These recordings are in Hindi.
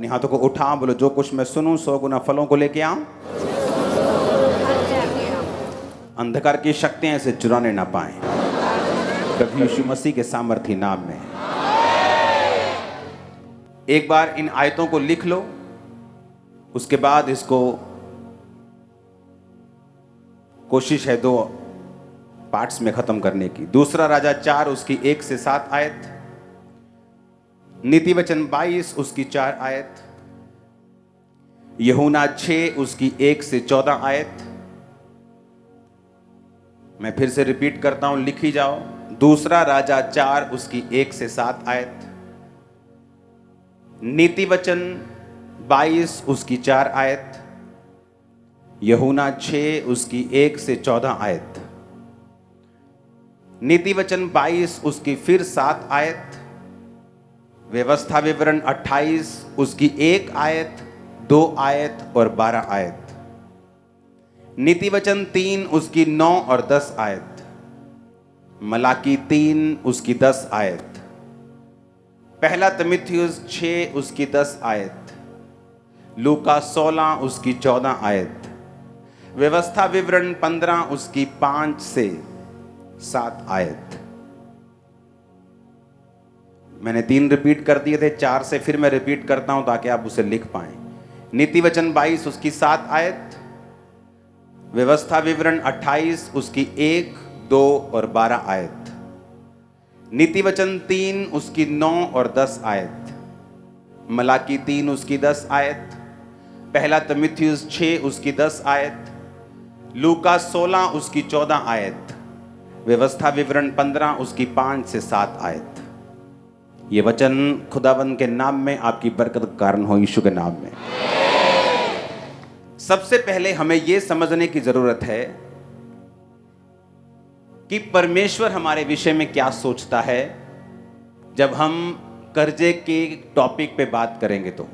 अपने हाथों को उठा, बोलो जो कुछ मैं सुनूं 100 गुना फलों को लेके आऊं, अंधकार की शक्तियां इसे चुराने ना पाए, प्रभु यीशु मसीह के सामर्थी नाम में। एक बार इन आयतों को लिख लो, उसके बाद इसको कोशिश है 2 पार्ट्स में खत्म करने की। दूसरा राजा 4 उसकी 1 से 7 आयत, नीति वचन 22 उसकी 4 आयत, यूहन्ना 6 उसकी 1 से 14 आयत। मैं फिर से रिपीट करता हूं, लिखी जाओ। दूसरा राजा 4 उसकी 1 से 7 आयत, नीति वचन 22 उसकी 4 आयत, यूहन्ना 6 उसकी 1 से 14 आयत, नीति वचन 22 उसकी फिर 7 आयत, व्यवस्था विवरण 28 उसकी 1 आयत, 2 आयत और 12 आयत, नीति वचन 3 उसकी 9 और 10 आयत, मलाकी 3 उसकी 10 आयत, पहला तीमुथियुस 6 उसकी 10 आयत, लूका 16 उसकी 14 आयत, व्यवस्था विवरण 15 उसकी 5 से 7 आयत। मैंने 3 रिपीट कर दिए थे, 4 से फिर मैं रिपीट करता हूं ताकि आप उसे लिख पाएं। नीति वचन 22 उसकी 7 आयत, व्यवस्था विवरण 28 उसकी 1, 2 और 12 आयत, नीति वचन 3 उसकी 9 और 10 आयत, मलाकी 3 उसकी 10 आयत, पहला तीमुथियुस 6 उसकी 10 आयत, लूका 16 उसकी 14 आयत, व्यवस्था विवरण 15 उसकी 5 से 7 आयत। ये वचन खुदावंद के नाम में आपकी बरकत का कारण हो, यीशु के नाम में। सबसे पहले हमें यह समझने की जरूरत है कि परमेश्वर हमारे विषय में क्या सोचता है। जब हम कर्जे के टॉपिक पे बात करेंगे तो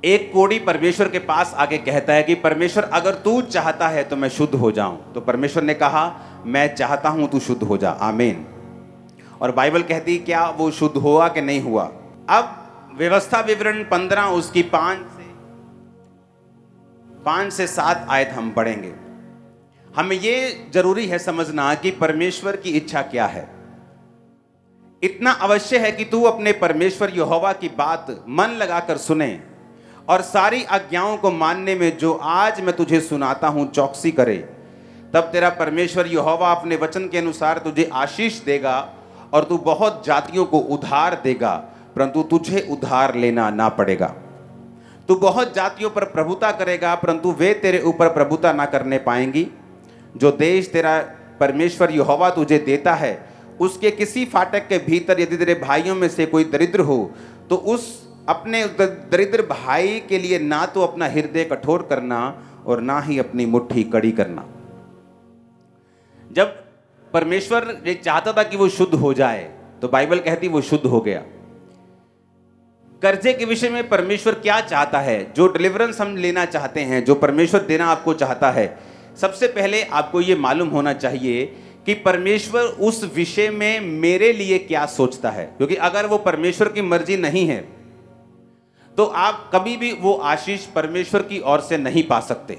एक कोढ़ी परमेश्वर के पास आके कहता है कि परमेश्वर अगर तू चाहता है तो मैं शुद्ध हो जाऊं। तो परमेश्वर ने कहा मैं चाहता हूं तू शुद्ध हो जा, आमीन। और बाइबल कहती क्या वो शुद्ध हुआ कि नहीं हुआ। अब व्यवस्था विवरण 15 उसकी 5 से 7 आयत हम पढ़ेंगे। हमें ये जरूरी है समझना कि परमेश्वर की इच्छा क्या है। इतना अवश्य है कि तू अपने परमेश्वर यहोवा की बात मन लगाकर सुने और सारी आज्ञाओं को मानने में जो आज मैं तुझे सुनाता हूं चौकसी करे। तब तेरा परमेश्वर यहोवा अपने वचन के अनुसार तुझे आशीष देगा और तू बहुत जातियों को उधार देगा, परंतु तुझे उधार लेना ना पड़ेगा। तू बहुत जातियों पर प्रभुता करेगा, परंतु वे तेरे ऊपर प्रभुता ना करने पाएंगी। जो देश तेरा परमेश्वर यहोवा तुझे देता है उसके किसी फाटक के भीतर यदि तेरे भाइयों में से कोई दरिद्र हो तो उस अपने दरिद्र भाई के लिए ना तो अपना हृदय कठोर करना और ना ही अपनी मुट्ठी कड़ी करना। जब परमेश्वर ये चाहता था कि वो शुद्ध हो जाए तो बाइबल कहती वो शुद्ध हो गया। कर्जे के विषय में परमेश्वर क्या चाहता है, जो डिलीवरेंस हम लेना चाहते हैं, जो परमेश्वर देना आपको चाहता है, सबसे पहले आपको ये मालूम होना चाहिए कि परमेश्वर उस विषय में मेरे लिए क्या सोचता है। क्योंकि अगर वो परमेश्वर की मर्जी नहीं है तो आप कभी भी वो आशीष परमेश्वर की ओर से नहीं पा सकते।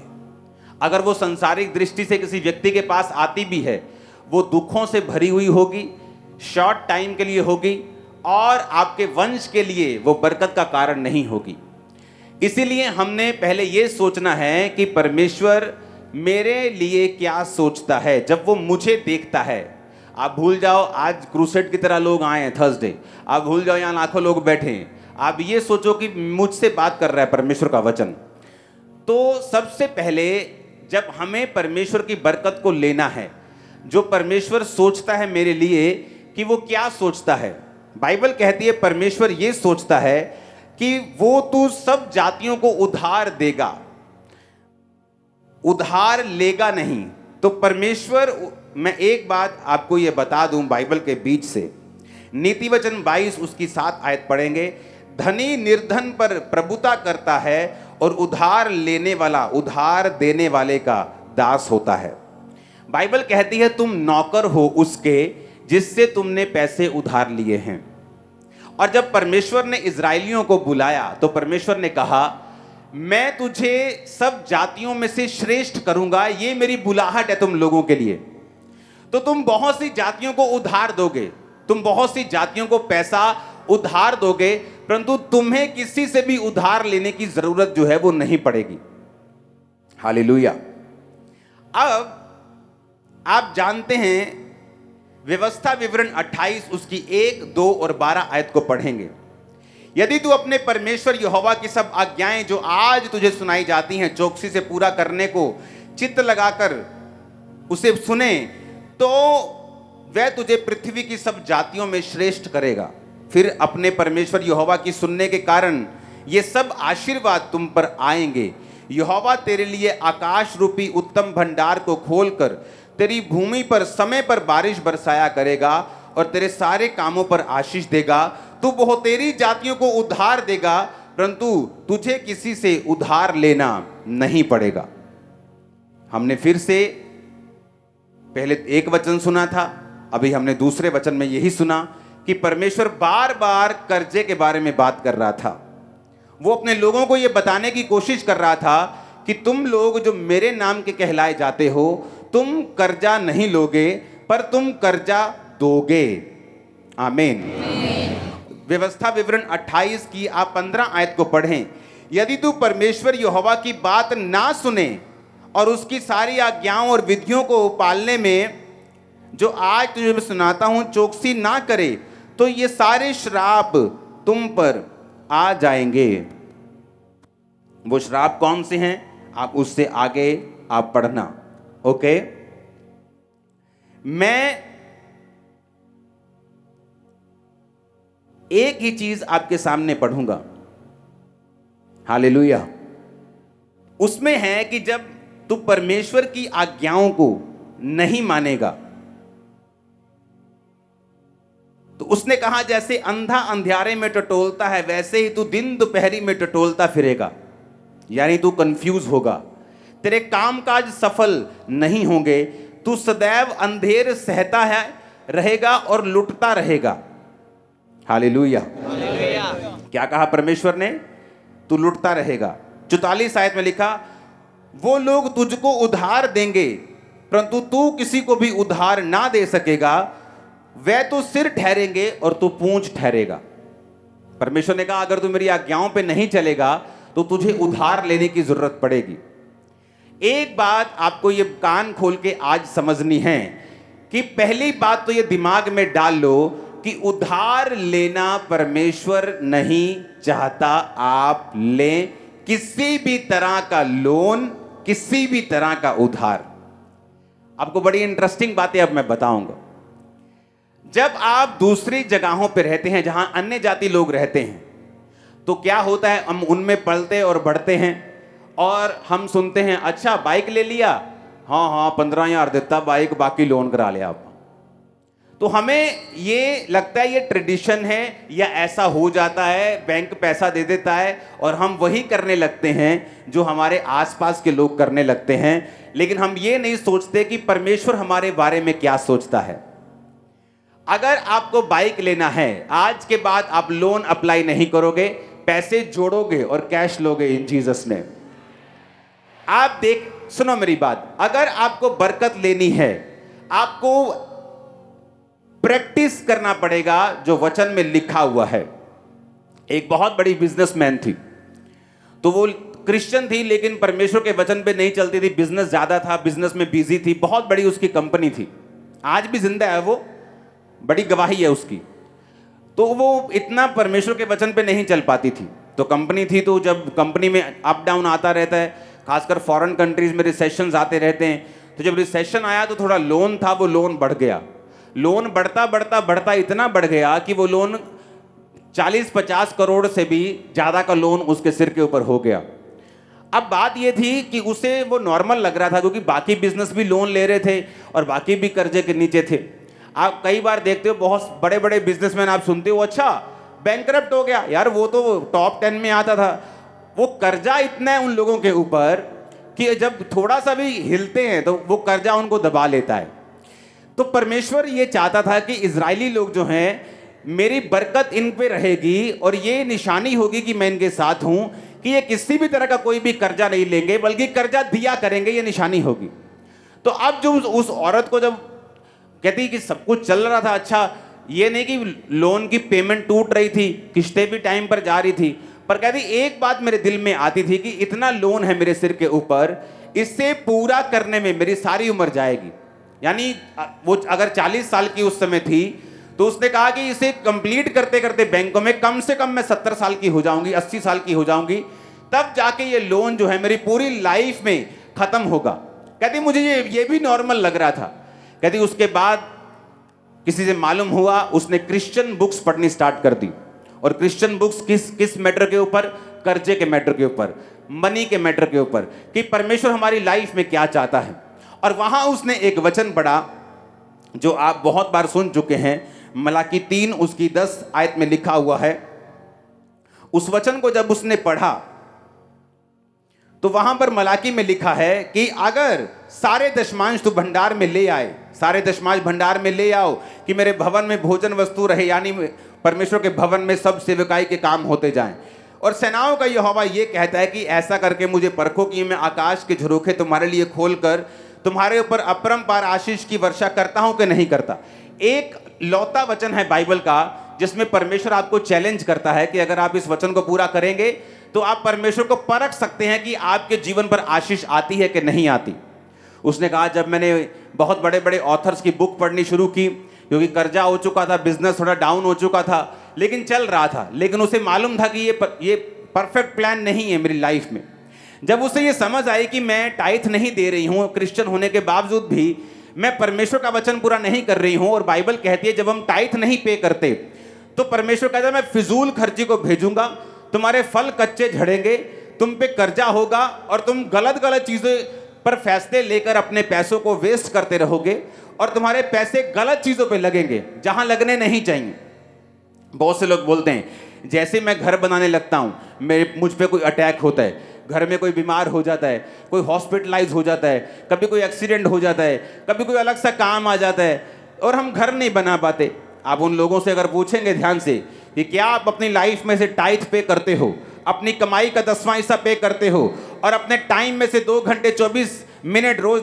अगर वो संसारिक दृष्टि से किसी व्यक्ति के पास आती भी है वो दुखों से भरी हुई होगी, शॉर्ट टाइम के लिए होगी और आपके वंश के लिए वो बरकत का कारण नहीं होगी। इसीलिए हमने पहले ये सोचना है कि परमेश्वर मेरे लिए क्या सोचता है। जब वो मुझे देखता है, आप भूल जाओ आज क्रूसेड की तरह लोग आए हैं थर्सडे, आप भूल जाओ यहाँ लाखों लोग बैठे हैं, आप ये सोचो कि मुझसे बात कर रहा है परमेश्वर का वचन। तो सबसे पहले जब हमें परमेश्वर की बरकत को लेना है, जो परमेश्वर सोचता है मेरे लिए कि वो क्या सोचता है। बाइबल कहती है परमेश्वर ये सोचता है कि वो तू सब जातियों को उधार देगा, उधार लेगा नहीं। तो परमेश्वर, मैं एक बात आपको ये बता दूं बाइबल के बीच से, नीति वचन 22 उसकी 7 आयत पढ़ेंगे। धनी निर्धन पर प्रभुता करता है और उधार लेने वाला उधार देने वाले का दास होता है। बाइबल कहती है तुम नौकर हो उसके जिससे तुमने पैसे उधार लिए हैं और जब परमेश्वर ने इजराइलियों को बुलाया तो परमेश्वर ने कहा, मैं तुझे सब जातियों में से श्रेष्ठ करूंगा, ये मेरी बुलाहट है तुम लोगों के लिए। तो तुम बहुत सी जातियों को उधार दोगे, तुम बहुत सी जातियों को पैसा उधार दोगे, परंतु तुम्हें किसी से भी उधार लेने की जरूरत जो है वो नहीं पड़ेगी। हालेलुया। अब आप जानते हैं, व्यवस्था विवरण 28 उसकी 1, 2 और 12 आयत को पढ़ेंगे। यदि तू अपने परमेश्वर यहोवा की सब आज्ञाएं जो आज तुझे सुनाई जाती हैं चौकसी से पूरा करने को चित्त लगाकर उसे सुने, तो वह तुझे पृथ्वी की सब जातियों में श्रेष्ठ करेगा। फिर अपने परमेश्वर यहोवा की सुनने के कारण ये सब आशीर्वाद तुम पर आएंगे। यहोवा तेरे लिए आकाश रूपी उत्तम भंडार को खोलकर तेरी भूमि पर समय पर बारिश बरसाया करेगा और तेरे सारे कामों पर आशीष देगा। तू बहुतेरी जातियों को उधार देगा, परंतु तुझे किसी से उधार लेना नहीं पड़ेगा। हमने फिर से पहले एक वचन सुना था, अभी हमने दूसरे वचन में यही सुना कि परमेश्वर बार बार कर्जे के बारे में बात कर रहा था। वो अपने लोगों को यह बताने की कोशिश कर रहा था कि तुम लोग जो मेरे नाम के कहलाए जाते हो, तुम कर्जा नहीं लोगे पर तुम कर्जा दोगे। आमीन। व्यवस्था विवरण 28 की आप 15 आयत को पढ़ें। यदि तू परमेश्वर यहोवा की बात ना सुने और उसकी सारी आज्ञाओं और विधियों को पालने में जो आज तुझे मैं सुनाता हूं चौकसी ना करे, तो ये सारे श्राप तुम पर आ जाएंगे। वो श्राप कौन से हैं, आप उससे आगे आप पढ़ना। ओके, मैं एक ही चीज आपके सामने पढ़ूंगा। हालेलुया। उसमें है कि जब तू परमेश्वर की आज्ञाओं को नहीं मानेगा, तो उसने कहा जैसे अंधा अंधियारे में टटोलता है, वैसे ही तू दिन दोपहरी में टटोलता फिरेगा। यानी तू कंफ्यूज होगा, तेरे कामकाज सफल नहीं होंगे, तू सदैव अंधेर सहता है रहेगा और लुटता रहेगा। हालेलुया। क्या कहा परमेश्वर ने? तू लुटता रहेगा। 44 आयत में लिखा, वो लोग तुझको उधार देंगे परंतु तू किसी को भी उधार ना दे सकेगा, वह तो सिर ठहरेंगे और तू पूंछ ठहरेगा। परमेश्वर ने कहा अगर तू मेरी आज्ञाओं पे नहीं चलेगा तो तुझे उधार लेने की जरूरत पड़ेगी। एक बात आपको ये कान खोल के आज समझनी है कि पहली बात तो ये दिमाग में डाल लो कि उधार लेना परमेश्वर नहीं चाहता आप लें किसी भी तरह का लोन, किसी भी तरह का उधार। आपको बड़ी इंटरेस्टिंग बातें अब मैं बताऊंगा। जब आप दूसरी जगहों पर रहते हैं जहां अन्य जाति लोग रहते हैं, तो क्या होता है, हम उनमें पलते और बढ़ते हैं और हम सुनते हैं अच्छा बाइक ले लिया, हाँ 15,000 देता बाइक, बाकी लोन करा लिया आप। तो हमें ये लगता है ये ट्रेडिशन है या ऐसा हो जाता है, बैंक पैसा दे देता है और हम वही करने लगते हैं जो हमारे आसपास के लोग करने लगते हैं। लेकिन हम ये नहीं सोचते कि परमेश्वर हमारे बारे में क्या सोचता है। अगर आपको बाइक लेना है, आज के बाद आप लोन अप्लाई नहीं करोगे, पैसे जोड़ोगे और कैश लोगे इन जीसस नेम। आप सुनो मेरी बात, अगर आपको बरकत लेनी है, आपको प्रैक्टिस करना पड़ेगा जो वचन में लिखा हुआ है। एक बहुत बड़ी बिजनेसमैन थी, तो वो क्रिश्चियन थी लेकिन परमेश्वर के वचन पे नहीं चलती थी, बिजनेस ज्यादा था, बिजनेस में बिजी थी, बहुत बड़ी उसकी कंपनी थी, आज भी जिंदा है, वो बड़ी गवाही है उसकी। तो वो इतना परमेश्वर के वचन पे नहीं चल पाती थी। तो कंपनी थी, तो जब कंपनी में अप डाउन आता रहता है, खासकर फॉरेन कंट्रीज में रिसेशंस आते रहते हैं, तो जब रिसेशन आया तो थोड़ा लोन था, वो लोन बढ़ गया। लोन बढ़ता बढ़ता बढ़ता इतना बढ़ गया कि वो लोन 40-50 करोड़ से भी ज्यादा का लोन उसके सिर के ऊपर हो गया। अब बात ये थी कि उसे वो नॉर्मल लग रहा था क्योंकि बाकी बिजनेस भी लोन ले रहे थे और बाकी भी कर्जे के नीचे थे। आप कई बार देखते हो बहुत बड़े बड़े बिजनेसमैन, आप सुनते हो अच्छा बैंकरप्ट हो गया, यार वो तो टॉप 10 में आता था। वो कर्जा इतना है उन लोगों के ऊपर कि जब थोड़ा सा भी हिलते हैं तो वो कर्जा उनको दबा लेता है। तो परमेश्वर ये चाहता था कि इजरायली लोग जो हैं मेरी बरकत इन पे रहेगी और ये निशानी होगी कि मैं इनके साथ हूं, कि ये किसी भी तरह का कोई भी कर्जा नहीं लेंगे बल्कि कर्जा दिया करेंगे, ये निशानी होगी। तो अब जो उस औरत को जब कहती कि सब कुछ चल रहा था अच्छा, ये नहीं कि लोन की पेमेंट टूट रही थी, किस्तें भी टाइम पर जा रही थी, पर कहती एक बात मेरे दिल में आती थी कि इतना लोन है मेरे सिर के ऊपर, इससे पूरा करने में मेरी सारी उम्र जाएगी। यानी वो अगर 40 साल की उस समय थी तो उसने कहा कि इसे कंप्लीट करते करते बैंकों में कम से कम मैं 70 साल की हो जाऊंगी, 80 साल की हो जाऊंगी, तब जाके ये लोन जो है मेरी पूरी लाइफ में खत्म होगा। कहती मुझे ये भी नॉर्मल लग रहा था। कहती उसके बाद किसी से मालूम हुआ, उसने क्रिश्चियन बुक्स पढ़नी स्टार्ट कर दी। और क्रिश्चियन बुक्स किस मैटर के ऊपर? कर्जे के मैटर के ऊपर, मनी के मैटर के ऊपर, कि परमेश्वर हमारी लाइफ में क्या चाहता है। और वहां उसने एक वचन पढ़ा जो आप बहुत बार सुन चुके हैं, मलाकी 3 उसकी 10 आयत में लिखा हुआ है। उस वचन को जब उसने पढ़ा तो वहां पर मलाकी में लिखा है कि अगर सारे दशमांश तू भंडार में ले आए, सारे दशमांश भंडार में ले आओ कि मेरे भवन में भोजन वस्तु रहे, यानी परमेश्वर के भवन में सब सेवकाई के काम होते जाएं। और सेनाओं का यहोवा ये कहता है कि ऐसा करके मुझे परखो कि मैं आकाश के झरोखे तुम्हारे लिए खोलकर तुम्हारे ऊपर अपरंपार आशीष की वर्षा करता हूं कि नहीं करता। एक लौता वचन है बाइबल का जिसमें परमेश्वर आपको चैलेंज करता है कि अगर आप इस वचन को पूरा करेंगे तो आप परमेश्वर को परख सकते हैं कि आपके जीवन पर आशीष आती है कि नहीं आती। उसने कहा जब मैंने बहुत बड़े बड़े ऑथर्स की बुक पढ़नी शुरू की, क्योंकि कर्जा हो चुका था, बिजनेस थोड़ा डाउन हो चुका था, लेकिन चल रहा था, लेकिन उसे मालूम था कि ये परफेक्ट प्लान नहीं है मेरी लाइफ में। जब उसे ये समझ आई कि मैं टाइथ नहीं दे रही हूँ, क्रिश्चियन होने के बावजूद भी मैं परमेश्वर का वचन पूरा नहीं कर रही हूँ, और बाइबल कहती है जब हम टाइथ नहीं पे करते तो परमेश्वर कहता है मैं फिजूल खर्ची को भेजूंगा, तुम्हारे फल कच्चे झड़ेंगे, तुम पे कर्जा होगा और तुम गलत गलत चीज़ों पर फैसले लेकर अपने पैसों को वेस्ट करते रहोगे और तुम्हारे पैसे गलत चीज़ों पे लगेंगे जहां लगने नहीं चाहिए। बहुत से लोग बोलते हैं जैसे मैं घर बनाने लगता हूं मुझ पे कोई अटैक होता है, घर में कोई बीमार हो जाता है, कोई हॉस्पिटलाइज हो जाता है, कभी कोई एक्सीडेंट हो जाता है, कभी कोई अलग सा काम आ जाता है और हम घर नहीं बना पाते। आप उन लोगों से अगर पूछेंगे ध्यान से कि क्या आप अपनी लाइफ में से टाइथ पे करते हो, अपनी कमाई का 10वां हिस्सा पे करते हो और अपने टाइम में से 2 घंटे 24 मिनट रोज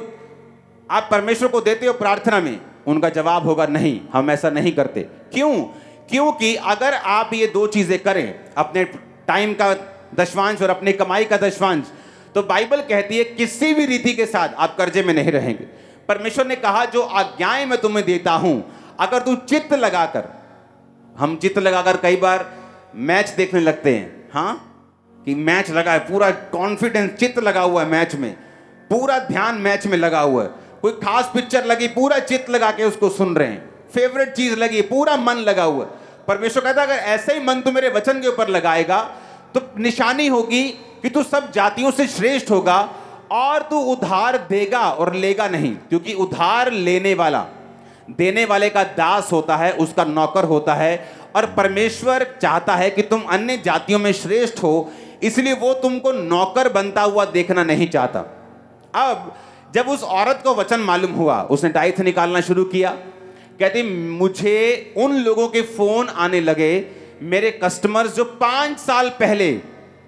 आप परमेश्वर को देते हो प्रार्थना में? उनका जवाब होगा नहीं, हम ऐसा नहीं करते। क्यों? क्योंकि अगर आप ये 2 चीजें करें, अपने टाइम का दशवांश और अपनी कमाई का दशवांश, तो बाइबल कहती है किसी भी रीति के साथ आप कर्जे में नहीं रहेंगे। परमेश्वर ने कहा जो आज्ञाएं मैं तुम्हें देता हूं, अगर तू चित्त लगाकर, हम चित्त लगाकर कई बार मैच देखने लगते हैं, हाँ कि मैच लगा है, पूरा कॉन्फिडेंस, चित्त लगा हुआ है मैच में, पूरा ध्यान मैच में लगा हुआ है, कोई खास पिक्चर लगी पूरा चित्त लगा के उसको सुन रहे हैं, फेवरेट चीज लगी पूरा मन लगा हुआ है। परमेश्वर कहता है अगर ऐसे ही मन तू मेरे वचन के ऊपर लगाएगा तो निशानी होगी कि तू सब जातियों से श्रेष्ठ होगा और तू उधार देगा और लेगा नहीं, क्योंकि उधार लेने वाला देने वाले का दास होता है, उसका नौकर होता है, और परमेश्वर चाहता है कि तुम अन्य जातियों में श्रेष्ठ हो, इसलिए वो तुमको नौकर बनता हुआ देखना नहीं चाहता। अब जब उस औरत को वचन मालूम हुआ, उसने टाइथ निकालना शुरू किया। कहती मुझे उन लोगों के फोन आने लगे, मेरे कस्टमर्स जो 5 साल पहले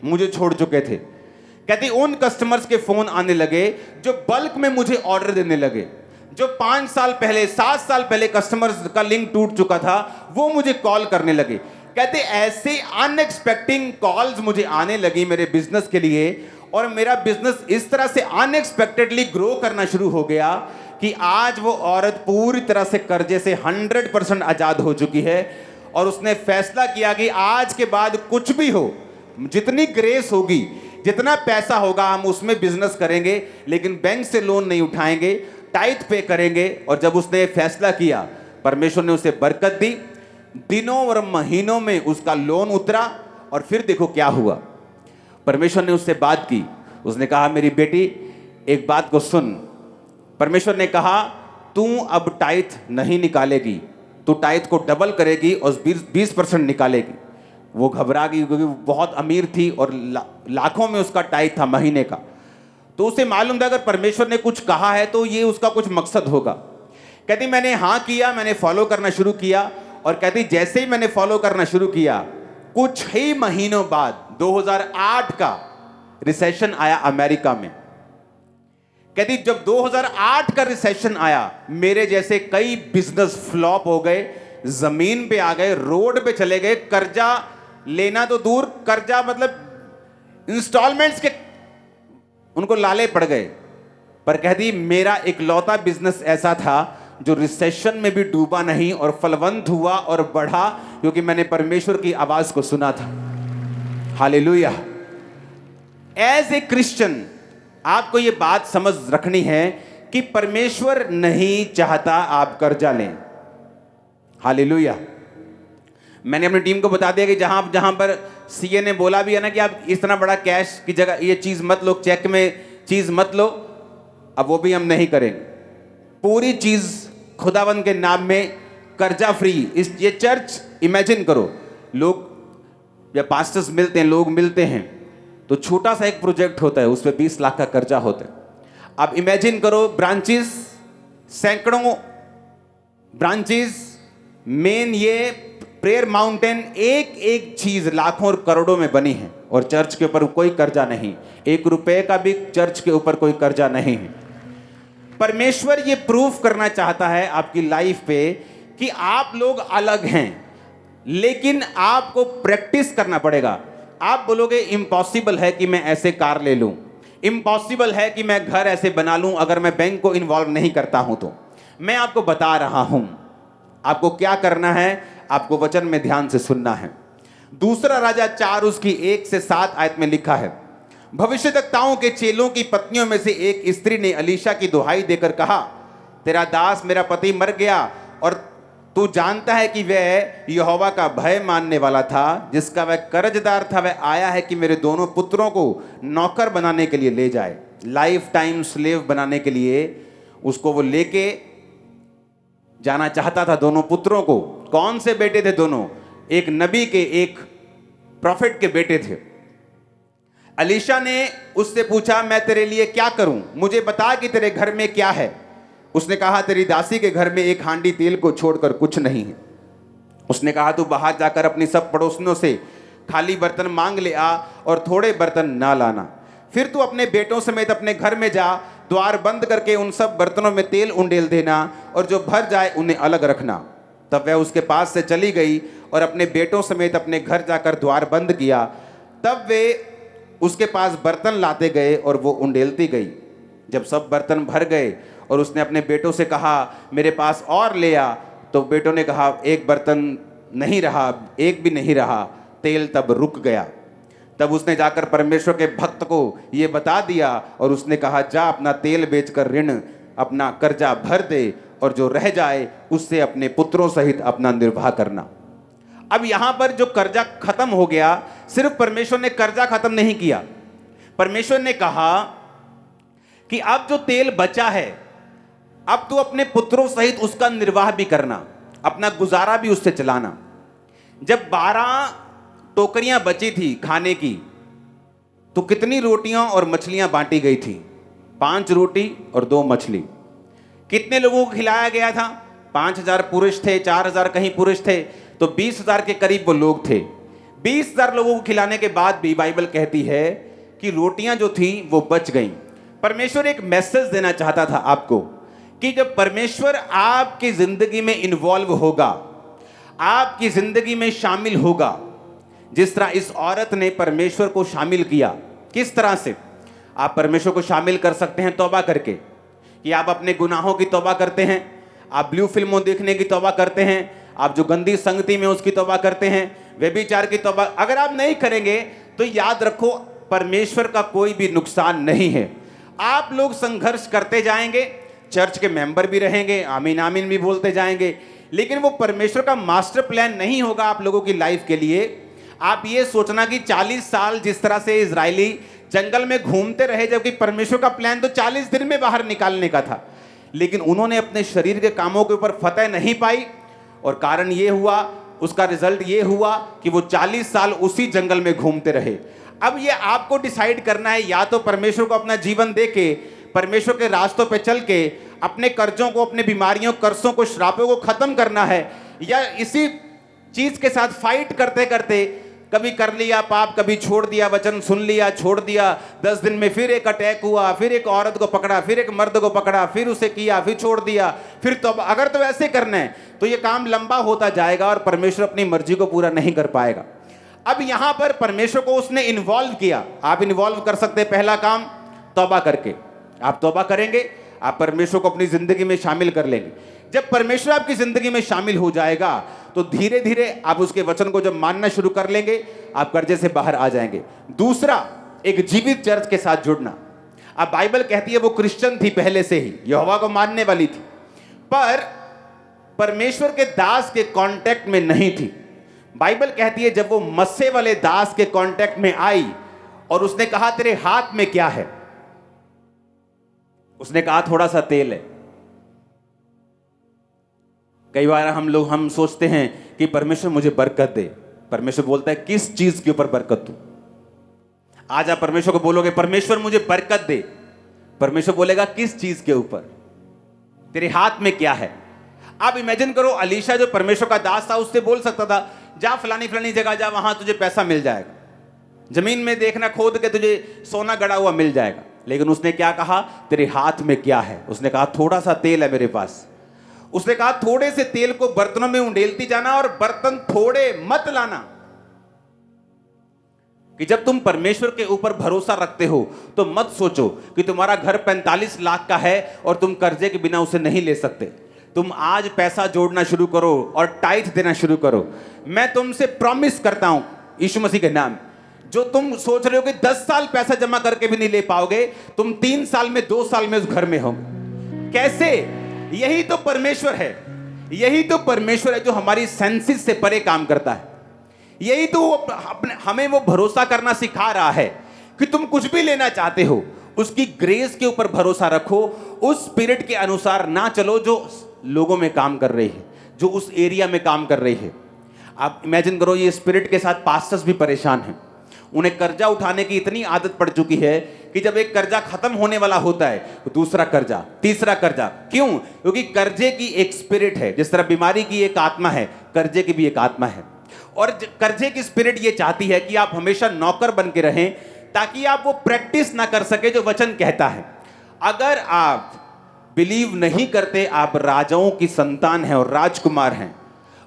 मुझे छोड़ चुके थे। कहती उन कस्टमर्स के फोन आने लगे जो बल्क में मुझे ऑर्डर देने लगे, जो 5 साल पहले 7 साल पहले कस्टमर्स का लिंक टूट चुका था वो मुझे कॉल करने लगे। कहते ऐसे अनएक्सपेक्टेड कॉल्स मुझे आने लगी मेरे बिजनेस के लिए, और मेरा बिजनेस इस तरह से अनएक्सपेक्टेडली ग्रो करना शुरू हो गया कि आज वो औरत पूरी तरह से कर्जे से 100% आजाद हो चुकी है। और उसने फैसला किया कि आज के बाद कुछ भी हो, जितनी ग्रेस होगी, जितना पैसा होगा हम उसमें बिजनेस करेंगे, लेकिन बैंक से लोन नहीं उठाएंगे, टाइथ पे करेंगे। और जब उसने फैसला किया, परमेश्वर ने उसे बरकत दी, दिनों और महीनों में उसका लोन उतरा। और फिर देखो क्या हुआ, परमेश्वर ने उससे बात की, उसने कहा मेरी बेटी एक बात को सुन। परमेश्वर ने कहा तू अब टाइथ नहीं निकालेगी, तू टाइथ को डबल करेगी और 20% निकालेगी। वो घबरा गई क्योंकि वो बहुत अमीर थी और लाखों में उसका टाइथ था महीने का। तो उसे मालूम था अगर परमेश्वर ने कुछ कहा है तो ये उसका कुछ मकसद होगा। कहती मैंने हाँ किया, मैंने फॉलो करना शुरू किया और कहती जैसे ही मैंने फॉलो करना शुरू किया, कुछ ही महीनों बाद 2008 का रिसेशन आया अमेरिका में। कहती जब 2008 का रिसेशन आया, मेरे जैसे कई बिजनेस फ्लॉप हो गए, जमीन पे आ गए, रोड पे चले गए, कर्जा लेना तो दूर, कर्जा मतलब इंस्टॉलमेंट्स के उनको लाले पड़ गए। पर कहती मेरा इकलौता बिजनेस ऐसा था जो रिसेशन में भी डूबा नहीं और फलवंत हुआ और बढ़ा, क्योंकि मैंने परमेश्वर की आवाज को सुना था। हालेलुया। एज ए क्रिश्चियन आपको यह बात समझ रखनी है कि परमेश्वर नहीं चाहता आप कर्जा लें। हालेलुया। मैंने अपनी टीम को बता दिया कि जहां पर सीए ने बोला भी है ना कि आप इतना बड़ा कैश की जगह ये चीज मत लो, चेक में चीज मत लो, अब वो भी हम नहीं करेंगे। पूरी चीज खुदावंद के नाम में कर्जा फ्री। ये चर्च इमेजिन करो, लोग जब पास्टर्स मिलते हैं, लोग मिलते हैं, तो छोटा सा एक प्रोजेक्ट होता है, उस पर 20 लाख का कर्जा होता है। अब इमेजिन करो ब्रांचेस, सैकड़ों ब्रांचेस, मेन ये प्रेयर माउंटेन, एक एक चीज लाखों और करोड़ों में बनी है, और चर्च के ऊपर कोई कर्जा नहीं, 1 रुपए का भी चर्च के ऊपर कोई कर्जा नहीं है। परमेश्वर ये प्रूफ करना चाहता है आपकी लाइफ पे कि आप लोग अलग हैं, लेकिन आपको प्रैक्टिस करना पड़ेगा। आप बोलोगे इम्पॉसिबल है कि मैं ऐसे कार ले लूं, इम्पॉसिबल है कि मैं घर ऐसे बना लूं अगर मैं बैंक को इन्वॉल्व नहीं करता हूं। तो मैं आपको बता रहा हूं आपको क्या करना है, आपको वचन में ध्यान से सुनना है। दूसरा राजा 4 उसकी 1 से 7 आयत में लिखा है, भविष्यद्वक्ताओं के चेलों की पत्नियों में से एक स्त्री ने अलीशा की दुहाई देकर कहा, तेरा दास मेरा पति मर गया, और तू जानता है कि वह यहोवा का भय मानने वाला था, जिसका वह कर्जदार था। वह आया है कि मेरे दोनों पुत्रों को नौकर बनाने के लिए ले जाए, लाइफ टाइम स्लेव बनाने के लिए उसको वो लेके जाना चाहता था दोनों पुत्रों को। कौन से बेटे थे दोनों? एक नबी के, एक प्रॉफिट के बेटे थे। अलीशा ने उससे पूछा, मैं तेरे लिए क्या करूं, मुझे बता कि तेरे घर में क्या है। उसने कहा, तेरी दासी के घर में 1 हांडी तेल को छोड़कर कुछ नहीं है। उसने कहा, तू बाहर जाकर अपनी सब पड़ोसियों से खाली बर्तन मांग ले आ और थोड़े बर्तन ना लाना। फिर तू अपने बेटों समेत अपने घर में जा, द्वार बंद करके उन सब बर्तनों में तेल उंडेल देना, और जो भर जाए उन्हें अलग रखना। तब वह उसके पास से चली गई और अपने बेटों समेत अपने घर जाकर द्वार बंद किया। तब वे उसके पास बर्तन लाते गए और वो उंडेलती गई। जब सब बर्तन भर गए और उसने अपने बेटों से कहा, मेरे पास और ले आ, तो बेटों ने कहा, 1 बर्तन नहीं रहा, 1 भी नहीं रहा। तेल तब रुक गया। तब उसने जाकर परमेश्वर के भक्त को ये बता दिया, और उसने कहा, जा अपना तेल बेचकर ऋण अपना कर्जा भर दे, और जो रह जाए उससे अपने पुत्रों सहित अपना निर्वाह करना। अब यहां पर जो कर्जा खत्म हो गया, सिर्फ परमेश्वर ने कर्जा खत्म नहीं किया, परमेश्वर ने कहा कि अब जो तेल बचा है, अब तू अपने पुत्रों सहित उसका निर्वाह भी करना, अपना गुजारा भी उससे चलाना। जब 12 टोकरियां बची थी खाने की, तो कितनी रोटियां और मछलियां बांटी गई थी? 5 रोटी और 2 मछली। कितने लोगों को खिलाया गया था? 5000 पुरुष थे, 4000 कहीं पुरुष थे, तो 20000 के करीब वो लोग थे। 20000 लोगों को खिलाने के बाद भी बाइबल कहती है कि रोटियां जो थी वो बच गईं। परमेश्वर एक मैसेज देना चाहता था आपको कि जब परमेश्वर आपकी जिंदगी में इन्वॉल्व होगा, आपकी जिंदगी में शामिल होगा, जिस तरह इस औरत ने परमेश्वर को शामिल किया। किस तरह से आप परमेश्वर को शामिल कर सकते हैं? तौबा करके, कि आप अपने गुनाहों की तौबा करते हैं, आप ब्लू फिल्मों देखने की तौबा करते हैं, आप जो गंदी संगति में उसकी तौबा करते हैं, व्यभिचार की तौबा अगर आप नहीं करेंगे तो याद रखो परमेश्वर का कोई भी नुकसान नहीं है। आप लोग संघर्ष करते जाएंगे, चर्च के मेंबर भी रहेंगे, आमीन आमीन भी बोलते जाएंगे, लेकिन वो परमेश्वर का मास्टर प्लान नहीं होगा आप लोगों की लाइफ के लिए। आप ये सोचना कि 40 साल जिस तरह से इजरायली जंगल में घूमते रहे, जबकि परमेश्वर का प्लान तो 40 दिन में बाहर निकालने का था, लेकिन उन्होंने अपने शरीर के कामों के ऊपर फतह नहीं पाई, और कारण ये हुआ, उसका रिजल्ट ये हुआ कि वो 40 साल उसी जंगल में घूमते रहे। अब ये आपको डिसाइड करना है, या तो परमेश्वर को अपना जीवन दे के, परमेश्वर के रास्तों पे चल के अपने कर्जों को, अपने बीमारियों, कर्जों को, श्रापों को खत्म करना है, या इसी चीज के साथ फाइट करते करते कभी कर लिया पाप, कभी छोड़ दिया, वचन सुन लिया, छोड़ दिया, 10 दिन में फिर एक अटैक हुआ, फिर एक औरत को पकड़ा, फिर एक मर्द को पकड़ा, फिर उसे किया, फिर छोड़ दिया, फिर तो अगर तो ऐसे करना है तो ये काम लंबा होता जाएगा और परमेश्वर अपनी मर्जी को पूरा नहीं कर पाएगा। अब यहां पर परमेश्वर को उसने इन्वॉल्व किया। आप इन्वॉल्व कर सकते हैं पहला काम तौबा करके। आप तौबा करेंगे, आप परमेश्वर को अपनी जिंदगी में शामिल कर लेंगे। जब परमेश्वर आपकी जिंदगी में शामिल हो जाएगा तो धीरे धीरे आप उसके वचन को जब मानना शुरू कर लेंगे, आप कर्जे से बाहर आ जाएंगे। दूसरा, एक जीवित चर्च के साथ जुड़ना। अब बाइबल कहती है वो क्रिश्चियन थी पहले से ही, यहोवा को मानने वाली थी, पर परमेश्वर के दास के कांटेक्ट में नहीं थी। बाइबल कहती है जब वो मस्से वाले दास के कांटेक्ट में आई और उसने कहा तेरे हाथ में क्या है, उसने कहा थोड़ा सा तेल है। कई बार हम सोचते हैं कि परमेश्वर मुझे बरकत दे। परमेश्वर बोलता है किस चीज के ऊपर बरकत दूं? आज आप परमेश्वर को बोलोगे परमेश्वर मुझे बरकत दे, परमेश्वर बोलेगा किस चीज के ऊपर? तेरे हाथ में क्या है? आप इमेजिन करो, अलीशा जो परमेश्वर का दास था उससे बोल सकता था जा फलानी फलानी जगह जा, वहां तुझे पैसा मिल जाएगा, जमीन में देखना खोद के तुझे सोना गड़ा हुआ मिल जाएगा। लेकिन उसने क्या कहा? तेरे हाथ में क्या है? उसने कहा थोड़ा सा तेल है मेरे पास। उसने कहा थोड़े से तेल को बर्तनों में उंडेलती जाना और बर्तन थोड़े मत लाना। कि जब तुम परमेश्वर के ऊपर भरोसा रखते हो तो मत सोचो कि तुम्हारा घर 45 लाख का है और तुम कर्जे के बिना उसे नहीं ले सकते। तुम आज पैसा जोड़ना शुरू करो और टाइट देना शुरू करो। मैं तुमसे प्रॉमिस करता हूं यीशु मसीह के नाम, जो तुम सोच रहे हो कि 10 साल पैसा जमा करके भी नहीं ले पाओगे, तुम 3 साल में 2 साल में उस घर में होगे। कैसे? यही तो परमेश्वर है। यही तो परमेश्वर है जो हमारी सेंसेस से परे काम करता है। यही तो हमें वो भरोसा करना सिखा रहा है कि तुम कुछ भी लेना चाहते हो उसकी ग्रेस के ऊपर भरोसा रखो, उस स्पिरिट के अनुसार ना चलो जो लोगों में काम कर रही है, जो उस एरिया में काम कर रही है। आप इमेजिन करो ये स्पिरिट के साथ पास्टर्स भी परेशान हैं। उन्हें कर्जा उठाने की इतनी आदत पड़ चुकी है कि जब एक कर्जा खत्म होने वाला होता है तो दूसरा कर्जा, तीसरा कर्जा। क्यों? क्योंकि कर्जे की एक स्पिरिट है। जिस तरह बीमारी की एक आत्मा है, कर्जे की भी एक आत्मा है। और कर्जे की स्पिरिट ये चाहती है कि आप हमेशा नौकर बन के रहें ताकि आप वो प्रैक्टिस ना कर सके जो वचन कहता है। अगर आप बिलीव नहीं करते आप राजाओं की संतान हैं और राजकुमार हैं,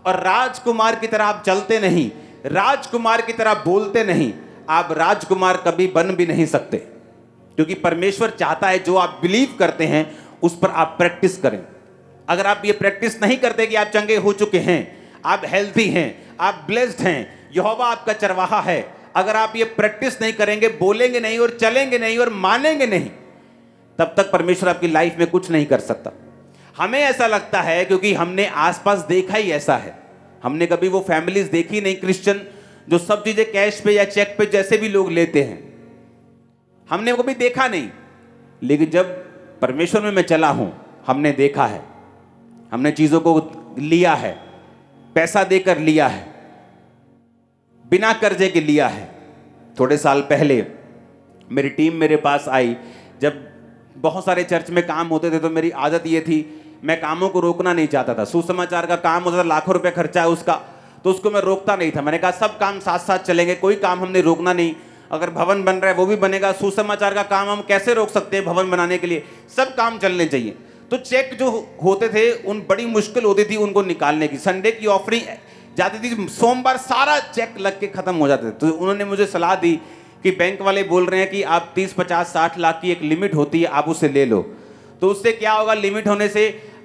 और राजकुमार की तरह आप चलते नहीं, राजकुमार की तरह बोलते नहीं, आप राजकुमार कभी बन भी नहीं सकते। क्योंकि परमेश्वर चाहता है जो आप बिलीव करते हैं उस पर आप प्रैक्टिस करें। अगर आप ये प्रैक्टिस नहीं करते कि आप चंगे हो चुके हैं, आप हेल्थी हैं, आप ब्लेस्ड हैं, यहोवा आपका चरवाहा है, अगर आप ये प्रैक्टिस नहीं करेंगे, बोलेंगे नहीं और चलेंगे नहीं और मानेंगे नहीं, तब तक परमेश्वर आपकी लाइफ में कुछ नहीं कर सकता। हमें ऐसा लगता है क्योंकि हमने आसपास देखा ही ऐसा है। हमने कभी वो फैमिलीज देखी नहीं क्रिश्चियन जो सब चीजें कैश पे या चेक पे जैसे भी लोग लेते हैं, हमने कभी देखा नहीं। लेकिन जब परमेश्वर में मैं चला हूं, हमने देखा है, हमने चीजों को लिया है, पैसा देकर लिया है, बिना कर्जे के लिया है। थोड़े साल पहले मेरी टीम मेरे पास आई। जब बहुत सारे चर्च में काम होते थे तो मेरी आदत ये थी, मैं कामों को रोकना नहीं चाहता था। सुसमाचार का काम होता था, लाखों रुपए खर्चा है उसका, तो उसको मैं रोकता नहीं था। मैंने कहा सब काम साथ साथ चलेंगे, कोई काम हमने रोकना नहीं। अगर भवन बन रहा है वो भी बनेगा, सुसमाचार का काम हम कैसे रोक सकते हैं भवन बनाने के लिए? सब काम चलने चाहिए। तो चेक जो होते थे उन बड़ी मुश्किल होती थी उनको निकालने की। संडे की ऑफरिंग जाती थी, सोमवार सारा चेक लग के खत्म हो जाते थे। तो उन्होंने मुझे सलाह दी कि बैंक वाले बोल रहे हैं कि आप 30, 50, 60 लाख की एक लिमिट होती है, आप उसे ले लो। तो उससे क्या होगा? लिमिट होने से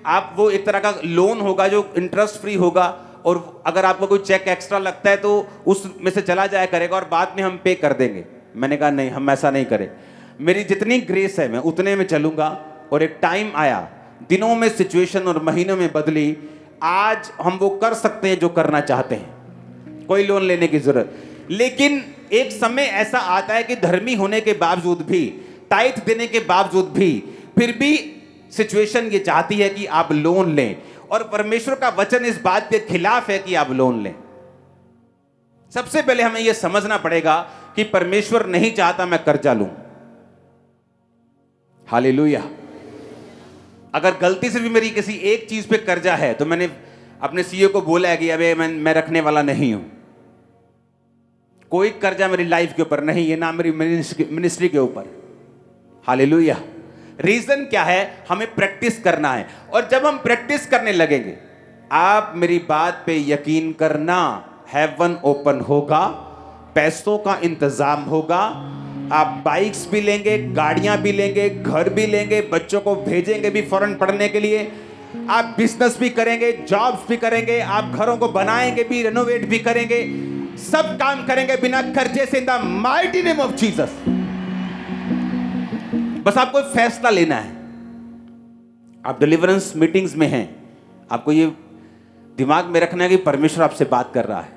आप वो एक तरह का लोन होगा जो इंटरेस्ट फ्री होगा, और अगर आपको कोई चेक एक्स्ट्रा लगता है तो उसमें से चला जाया करेगा और बाद में हम पे कर देंगे। मैंने कहा नहीं, हम ऐसा नहीं करें। मेरी जितनी ग्रेस है मैं उतने में चलूंगा। और एक टाइम आया, दिनों में सिचुएशन और महीनों में बदली, आज हम वो कर सकते हैं जो करना चाहते हैं, कोई लोन लेने की जरूरत। लेकिन एक समय ऐसा आता है कि धर्मी होने के बावजूद भी, टाइट देने के बावजूद भी, फिर भी सिचुएशन ये चाहती है कि आप लोन लें, और परमेश्वर का वचन इस बात के खिलाफ है कि आप लोन लें। सबसे पहले हमें यह समझना पड़ेगा कि परमेश्वर नहीं चाहता मैं कर्जा लूं। हालेलुया। अगर गलती से भी मेरी किसी एक चीज पे कर्जा है तो मैंने अपने सीईओ को बोला है कि अबे मैं रखने वाला नहीं हूं, कोई कर्जा मेरी लाइफ के ऊपर नहीं है, ना मेरी मिनिस्ट्री के ऊपर। हालेलुया। रीजन क्या है? हमें प्रैक्टिस करना है, और जब हम प्रैक्टिस करने लगेंगे, आप मेरी बात पे यकीन करना, हेवन ओपन होगा, पैसों का इंतजाम होगा, आप बाइक्स भी लेंगे, गाड़ियां भी लेंगे, घर भी लेंगे, बच्चों को भेजेंगे भी फॉरेन पढ़ने के लिए, आप बिजनेस भी करेंगे, जॉब्स भी करेंगे, आप घरों को बनाएंगे भी, रेनोवेट भी करेंगे, सब काम करेंगे बिना कर्जे से, in the mighty name of Jesus. बस आपको फैसला लेना है। आप डिलीवरेंस मीटिंग्स में हैं, आपको ये दिमाग में रखना है कि परमेश्वर आपसे बात कर रहा है,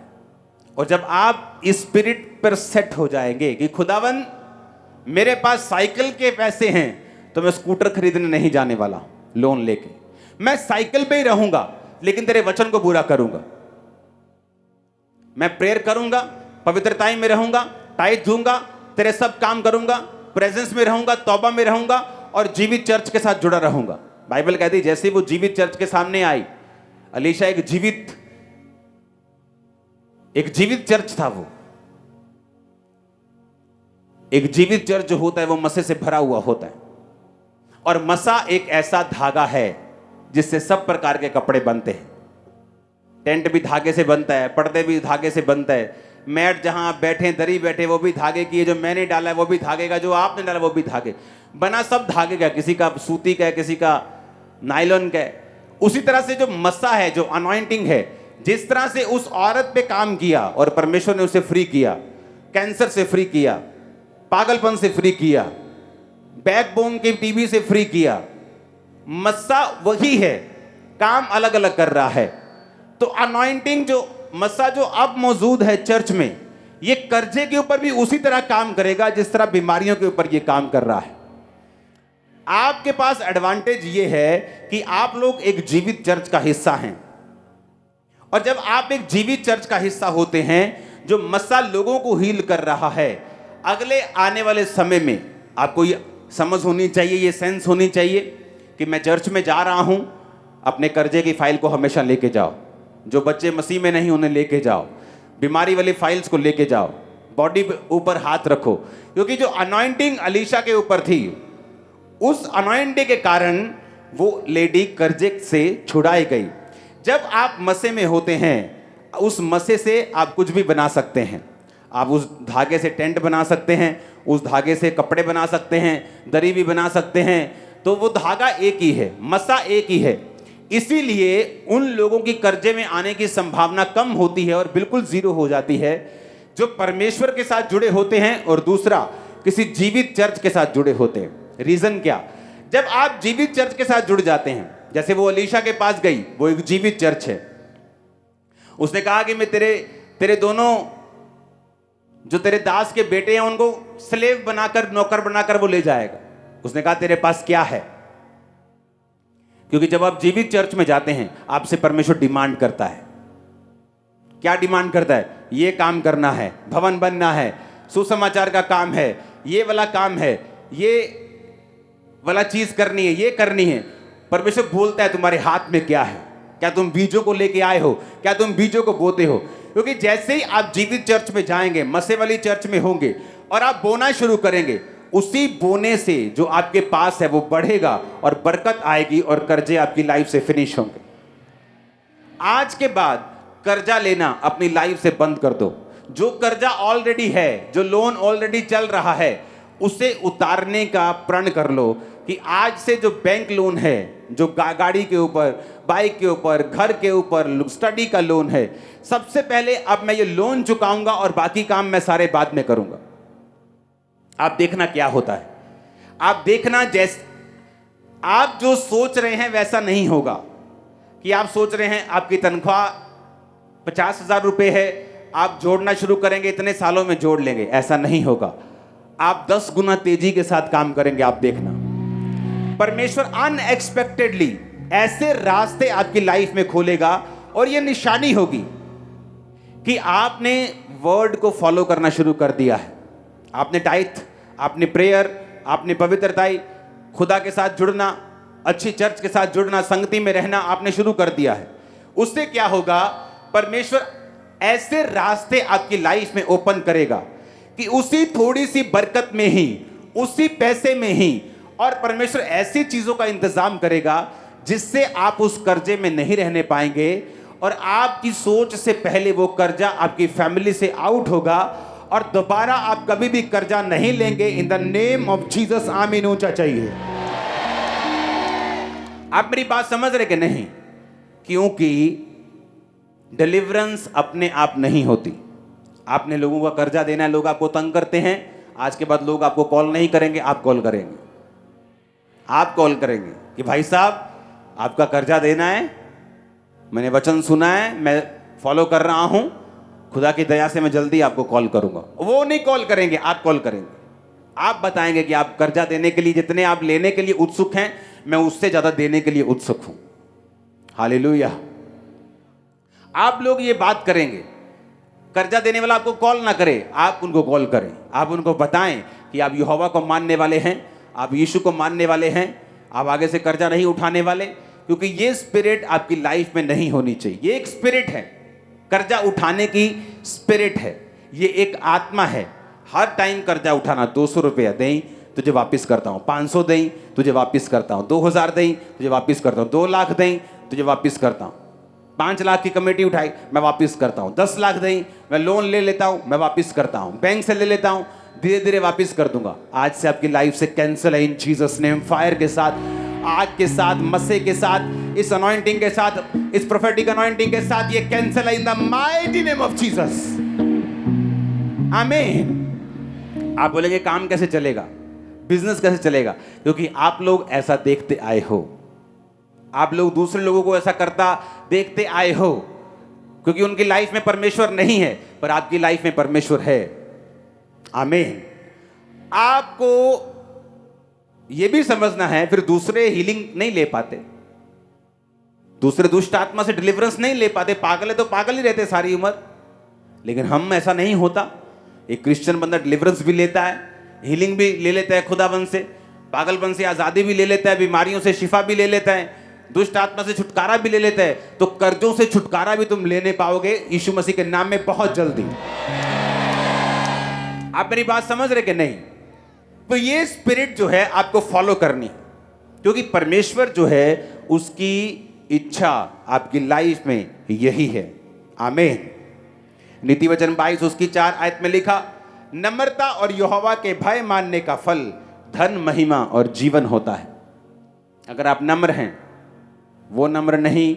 और जब आप इस स्पिरिट पर सेट हो जाएंगे कि खुदावन मेरे पास साइकिल के पैसे हैं, तो मैं स्कूटर खरीदने नहीं जाने वाला लोन लेके, मैं साइकिल पे ही रहूंगा, लेकिन तेरे वचन को पूरा करूंगा, मैं प्रेयर करूंगा, पवित्रताई में रहूंगा, टाइट दूंगा, तेरे सब काम करूंगा, प्रेजेंस में रहूंगा, तौबा में रहूंगा, और जीवित चर्च के साथ जुड़ा रहूंगा। बाइबल कहती है जैसे वो जीवित चर्च के सामने आई, अलीशा एक जीवित चर्च था। वो एक जीवित चर्च जो होता है वो मसे से भरा हुआ होता है, और मसा एक ऐसा धागा है जिससे सब प्रकार के कपड़े बनते हैं। टेंट भी धागे से बनता है, पर्दे भी धागे से बनता है, मैट जहां आप बैठे, दरी बैठे, वो भी धागे की है, जो मैंने डाला है वो भी धागे का, जो आपने डाला वो भी धागे बना, सब धागे का, किसी का सूती का है, किसी का नायलॉन का है। उसी तरह से जो मसा है, जो अनॉइंटिंग है, जिस तरह से उस औरत पे काम किया और परमेश्वर ने उसे फ्री किया, कैंसर से फ्री किया, पागलपन से फ्री किया, बैकबोन के टीबी से फ्री किया, मस्सा वही है, काम अलग अलग कर रहा है। तो अनॉइंटिंग जो मस्सा जो अब मौजूद है चर्च में, ये कर्जे के ऊपर भी उसी तरह काम करेगा जिस तरह बीमारियों के ऊपर ये काम कर रहा है। आपके पास एडवांटेज ये है कि आप लोग एक जीवित चर्च का हिस्सा हैं, और जब आप एक जीवित चर्च का हिस्सा होते हैं जो मस्सा लोगों को हील कर रहा है, अगले आने वाले समय में आपको ये समझ होनी चाहिए, ये सेंस होनी चाहिए कि मैं चर्च में जा रहा हूं, अपने कर्जे की फाइल को हमेशा लेके जाओ, जो बच्चे मसीह में नहीं उन्हें लेके जाओ, बीमारी वाली फाइल्स को लेके जाओ, बॉडी पे ऊपर हाथ रखो, क्योंकि जो अनॉइंटिंग अलीशा के ऊपर थी, उस अनॉइंटिंग के कारण वो लेडी कर्जे से छुड़ाई गई। जब आप मसे में होते हैं, उस मसे से आप कुछ भी बना सकते हैं। आप उस धागे से टेंट बना सकते हैं, उस धागे से कपड़े बना सकते हैं, दरी भी बना सकते हैं। तो वो धागा एक ही है, मसा एक ही है। इसीलिए उन लोगों की कर्जे में आने की संभावना कम होती है और बिल्कुल जीरो हो जाती है जो परमेश्वर के साथ जुड़े होते हैं, और दूसरा किसी जीवित चर्च के साथ जुड़े होते हैं। रीजन क्या? जब आप जीवित चर्च के साथ जुड़ जाते हैं, जैसे वो अलीशा के पास गई, वो एक जीवित चर्च है, उसने कहा कि मैं तेरे दोनों जो तेरे दास के बेटे हैं उनको स्लेव बनाकर, नौकर बनाकर वो ले जाएगा। उसने कहा तेरे पास क्या है? क्योंकि जब आप जीवित चर्च में जाते हैं, आपसे परमेश्वर डिमांड करता है। क्या डिमांड करता है? ये काम करना है, भवन बनना है, सुसमाचार का काम है, ये वाला काम है, ये वाला चीज करनी है, ये करनी है। परमेश्वर बोलता है तुम्हारे हाथ में क्या है? क्या तुम बीजों को लेके आए हो? क्या तुम बीजों को बोते हो? क्योंकि जैसे ही आप जीवित चर्च में जाएंगे, मसे वाली चर्च में होंगे और आप बोना शुरू करेंगे, उसी बोने से जो आपके पास है वो बढ़ेगा और बरकत आएगी और कर्जे आपकी लाइफ से फिनिश होंगे। आज के बाद कर्जा लेना अपनी लाइफ से बंद कर दो। जो कर्जा ऑलरेडी है, जो लोन ऑलरेडी चल रहा है, उसे उतारने का प्रण कर लो कि आज से जो बैंक लोन है, जो गाड़ी के ऊपर, बाइक के ऊपर, घर के ऊपर, स्टडी का लोन है, सबसे पहले अब मैं ये लोन चुकाऊंगा और बाकी काम मैं सारे बाद में करूंगा। आप देखना क्या होता है। आप देखना, जैसे आप जो सोच रहे हैं वैसा नहीं होगा। कि आप सोच रहे हैं आपकी तनख्वाह 50,000 रुपए है, आप जोड़ना शुरू करेंगे, इतने सालों में जोड़ लेंगे, ऐसा नहीं होगा। आप 10 गुना तेजी के साथ काम करेंगे। आप देखना, परमेश्वर अनएक्सपेक्टेडली ऐसे रास्ते आपकी लाइफ में खोलेगा, और यह निशानी होगी कि आपने वर्ड को फॉलो करना शुरू कर दिया है। आपने टाइथ, आपने प्रेयर, आपने पवित्रताई, खुदा के साथ जुड़ना, अच्छी चर्च के साथ जुड़ना, संगति में रहना आपने शुरू कर दिया है। उससे क्या होगा, परमेश्वर ऐसे रास्ते आपकी लाइफ में ओपन करेगा कि उसी थोड़ी सी बरकत में ही, उसी पैसे में ही, और परमेश्वर ऐसी चीजों का इंतजाम करेगा जिससे आप उस कर्जे में नहीं रहने पाएंगे, और आपकी सोच से पहले वो कर्जा आपकी फैमिली से आउट होगा और दोबारा आप कभी भी कर्जा नहीं लेंगे। In the name of Jesus, आमीन ऊंचा चाहिए। आप मेरी बात समझ रहे कि नहीं? क्योंकि डिलीवरेंस अपने आप नहीं होती। आपने लोगों का कर्जा देना है, लोग आपको तंग करते हैं, आज के बाद लोग आपको कॉल नहीं करेंगे, आप कॉल करेंगे। आप कॉल करेंगे कि भाई साहब आपका कर्जा देना है, मैंने वचन सुना है, मैं फॉलो कर रहा हूं, खुदा की दया से मैं जल्दी आपको कॉल करूंगा। वो नहीं कॉल करेंगे, आप कॉल करेंगे। आप बताएंगे कि आप कर्जा देने के लिए, जितने आप लेने के लिए उत्सुक हैं, मैं उससे ज्यादा देने के लिए उत्सुक हूं। हालेलुया। आप लोग ये बात करेंगे। कर्जा देने वाला आपको कॉल ना करे, आप उनको कॉल करें, आप उनको बताएं कि आप यहोवा को मानने वाले हैं, आप यीशु को मानने वाले हैं, आप आगे से कर्जा नहीं उठाने वाले, क्योंकि ये स्पिरिट आपकी लाइफ में नहीं होनी चाहिए। ये एक स्पिरिट है, कर्जा उठाने की स्पिरिट है, ये एक आत्मा है। हर टाइम कर्जा उठाना, 200 रुपया दें तुझे वापस करता हूं, 500 दें तुझे वापस करता हूं, 2000 दें तुझे वापस करता हूं, 2 लाख दें तुझे वापस करता हूं, 5 लाख की कमेटी उठाई मैं वापस करता हूं, 10 लाख दें मैं लोन ले लेता हूं, मैं वापस करता हूं, बैंक से ले लेता हूं, धीरे धीरे वापस कर दूंगा। आज से आपकी लाइफ से कैंसिल है इन जीसस नेम। फायर के साथ, आग के साथ, मस्से के साथ, इस अनॉइंटिंग के साथ, इस प्रोफेटिक अनॉइंटिंग के साथ ये कैंसिल है in the mighty name of Jesus. आमीन। आप बोलेंगे काम कैसे चलेगा, बिजनेस कैसे चलेगा? क्योंकि आप लोग ऐसा देखते आए हो, आप लोग दूसरे लोगों को ऐसा करता देखते आए हो, क्योंकि उनकी लाइफ में परमेश्वर नहीं है, पर आपकी लाइफ में परमेश्वर है। आमीन। आपको यह भी समझना है, फिर दूसरे हीलिंग नहीं ले पाते, दूसरे दुष्ट आत्मा से डिलीवरेंस नहीं ले पाते। पागल है तो पागल ही रहते सारी उम्र, लेकिन हम ऐसा नहीं होता। एक क्रिश्चियन बंदा डिलीवरेंस भी लेता है, हीलिंग भी ले लेता है, खुदाबंद से, पागलपन से आजादी भी ले लेता है, बीमारियों से शिफा भी ले लेता है, दुष्ट आत्मा से छुटकारा भी ले लेता है। तो कर्जों से छुटकारा भी तुम लेने पाओगे यीशु मसीह के नाम में बहुत जल्दी। आप मेरी बात समझ रहे कि नहीं? तो ये स्पिरिट जो है आपको फॉलो करनी, क्योंकि परमेश्वर जो है उसकी इच्छा आपकी लाइफ में यही है। आमीन। नीति वचन 22 उसकी 4 आयत में लिखा, नम्रता और यहोवा के भय मानने का फल धन, महिमा और जीवन होता है। अगर आप नम्र हैं, वो नम्र नहीं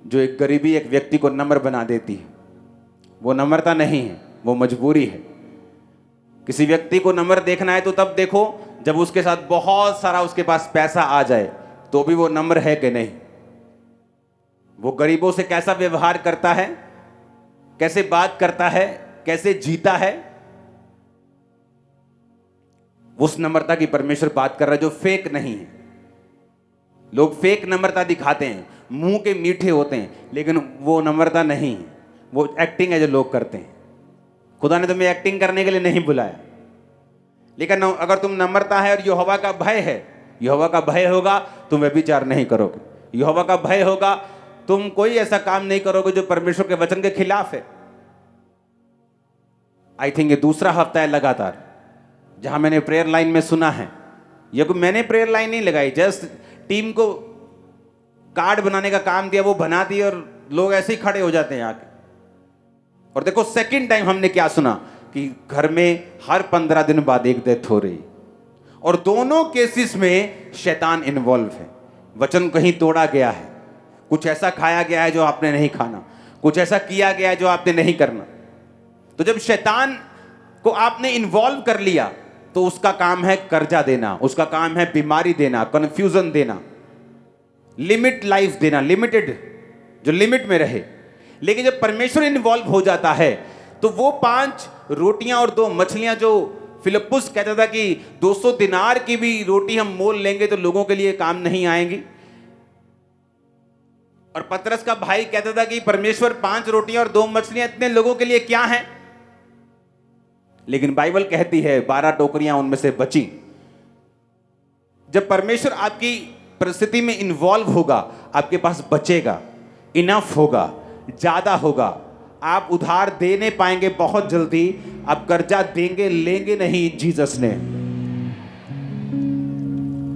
जो एक गरीबी एक व्यक्ति को नम्र बना देती है, वो नम्रता नहीं है, वो मजबूरी है। किसी व्यक्ति को नम्र देखना है तो तब देखो जब उसके साथ बहुत सारा उसके पास पैसा आ जाए, तो भी वो नम्र है कि नहीं। वो गरीबों से कैसा व्यवहार करता है, कैसे बात करता है, कैसे जीता है, उस नम्रता की परमेश्वर बात कर रहा है, जो फेक नहीं है। लोग फेक नम्रता दिखाते हैं, मुंह के मीठे होते हैं, लेकिन वो नम्रता नहीं है, वो एक्टिंग है जो लोग करते हैं। खुदा ने तुम्हें एक्टिंग करने के लिए नहीं बुलाया, लेकिन अगर तुम नम्रता है और यहोवा का भय है, यहोवा का भय होगा तुम व्यभिचार नहीं करोगे, यहोवा का भय होगा तुम कोई ऐसा काम नहीं करोगे जो परमेश्वर के वचन के खिलाफ है। आई थिंक ये दूसरा हफ्ता है लगातार जहां मैंने प्रेयर लाइन में सुना है। ये कोई मैंने प्रेयर लाइन नहीं लगाई, जस्ट टीम को कार्ड बनाने का काम दिया, वो बना दिए और लोग ऐसे ही खड़े हो जाते हैं आके। और देखो सेकंड टाइम हमने क्या सुना कि घर में हर 15 दिन बाद एक डेथ हो रही, और दोनों केसेस में शैतान इन्वॉल्व है। वचन कहीं तोड़ा गया है, कुछ ऐसा खाया गया है जो आपने नहीं खाना, कुछ ऐसा किया गया है जो आपने नहीं करना। तो जब शैतान को आपने इन्वॉल्व कर लिया तो उसका काम है कर्जा देना, उसका काम है बीमारी देना, कंफ्यूजन देना, लिमिट लाइफ देना, लिमिटेड, जो लिमिट में रहे। लेकिन जब परमेश्वर इन्वॉल्व हो जाता है तो वो 5 रोटियां और 2 मछलियां जो फिलिप्पुस कहता था कि 200 दिनार की भी रोटी हम मोल लेंगे तो लोगों के लिए काम नहीं आएंगी, और पतरस का भाई कहता था कि परमेश्वर 5 रोटियां और 2 मछलियां इतने लोगों के लिए क्या हैं। लेकिन बाइबल कहती है 12 टोकरियां उनमें से बची। जब परमेश्वर आपकी परिस्थिति में इन्वॉल्व होगा, आपके पास बचेगा। इनफ होगा, ज्यादा होगा। आप उधार दे नहीं पाएंगे बहुत जल्दी, आप कर्जा देंगे लेंगे नहीं जीसस ने।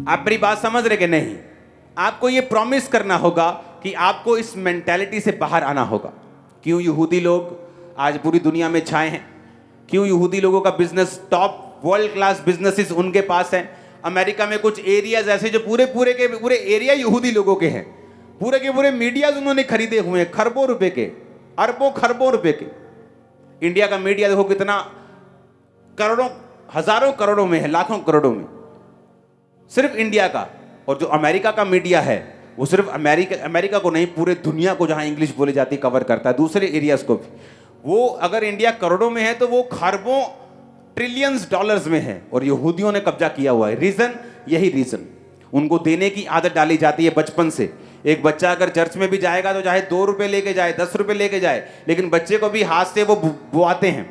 आप मेरी बात समझ रहे कि नहीं? आपको ये प्रॉमिस करना होगा कि आपको इस मेंटालिटी से बाहर आना होगा। क्यों यहूदी लोग आज पूरी दुनिया में छाए हैं? क्यों यहूदी लोगों का business, top world class businesses उनके पास हैं? अमेरिका में कुछ एरियाज ऐसे जो पूरे के पूरे एरिया यहूदी लोगों के हैं, पूरे के पूरे मीडियाज उन्होंने खरीदे हुए हैं, खरबों रुपए के, अरबों खरबों रुपए के। इंडिया का मीडिया देखो कितना करोड़ों, हजारों करोड़ों में है, लाखों करोड़ों में सिर्फ इंडिया का। और जो अमेरिका का मीडिया है वो सिर्फ अमेरिका को नहीं, पूरे दुनिया को जहां इंग्लिश बोली जाती है कवर करता है, दूसरे एरियाज को भी। वो अगर इंडिया करोड़ों में है तो वो खरबों ट्रिलियंस डॉलर्स में है, और यहूदियों ने कब्जा किया हुआ है। रीजन यही रीजन, उनको देने की आदत डाली जाती है बचपन से। एक बच्चा अगर चर्च में भी जाएगा तो चाहे 2 रुपए लेके जाए, 10 रुपए लेके जाए, लेकिन बच्चे को भी हाथ से वो बुआते हैं।